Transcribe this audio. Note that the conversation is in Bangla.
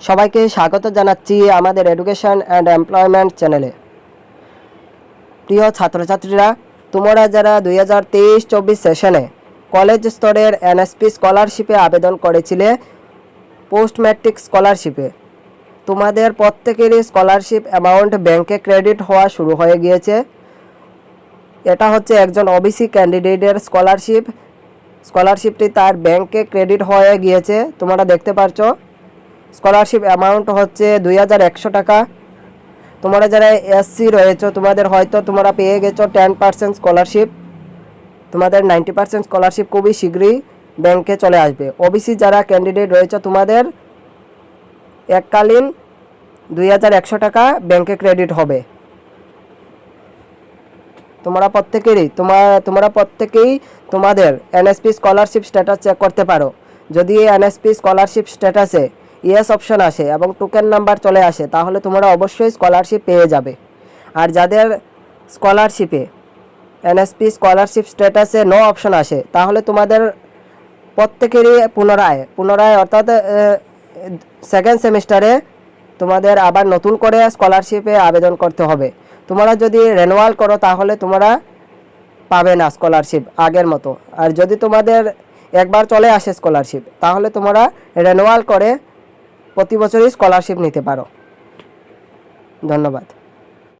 সবাইকে স্বাগত জানাচ্ছি আমাদের এডুকেশন অ্যান্ড এমপ্লয়মেন্ট চ্যানেলে। প্রিয় ছাত্রছাত্রীরা, তোমরা যারা 2023-24 সেশনে কলেজ স্তরের এনএসপি স্কলারশিপে আবেদন করেছিলে, পোস্ট ম্যাট্রিক স্কলারশিপে, তোমাদের প্রত্যেকেরই স্কলারশিপ অ্যামাউন্ট ব্যাংকে ক্রেডিট হওয়া শুরু হয়ে গিয়েছে। এটা হচ্ছে একজন ওবিসি ক্যান্ডিডেটের স্কলারশিপটি তার ব্যাংকে ক্রেডিট হয়ে গিয়েছে। তোমরা দেখতে পাচ্ছ স্কলারশিপ অ্যামাউন্ট হচ্ছে 2100 টাকা। তোমরা যারা এসসি রয়েছে তোমাদের হয়তো তোমরা পেয়ে গেছো 10% স্কলারশিপ। তোমাদের 90% স্কলারশিপ খুবই শীঘ্রই ব্যাংকে চলে আসবে। ওবিসি যারা ক্যান্ডিডেট রয়েছে তোমাদের এককালীন 2100 টাকা ব্যাংকে ক্রেডিট হবে। তোমরা প্রত্যেকেই তোমাদের এনএসপি স্কলারশিপ স্ট্যাটাস চেক করতে পারো। যদি এনএসপি স্কলারশিপ স্ট্যাটাসে ইয়েস অপশন আসে এবং টোকেন নাম্বার চলে আসে, তাহলে তোমরা অবশ্যই স্কলারশিপ পেয়ে যাবে। আর যাদের স্কলারশিপে এনএসপি স্কলারশিপ স্ট্যাটাসে নো অপশন আসে, তাহলে তোমাদের প্রত্যেকেরই পুনরায় অর্থাৎ সেকেন্ড সেমিস্টারে তোমাদের আবার নতুন করে স্কলারশিপে আবেদন করতে হবে। তোমরা যদি রেনুয়াল করো তাহলে তোমরা পাবে না স্কলারশিপ আগের মতো। আর যদি তোমাদের একবার চলে আসে স্কলারশিপ, তাহলে তোমরা রেনুয়াল করে প্রতি বছরই স্কলারশিপ নিতে পারো। ধন্যবাদ।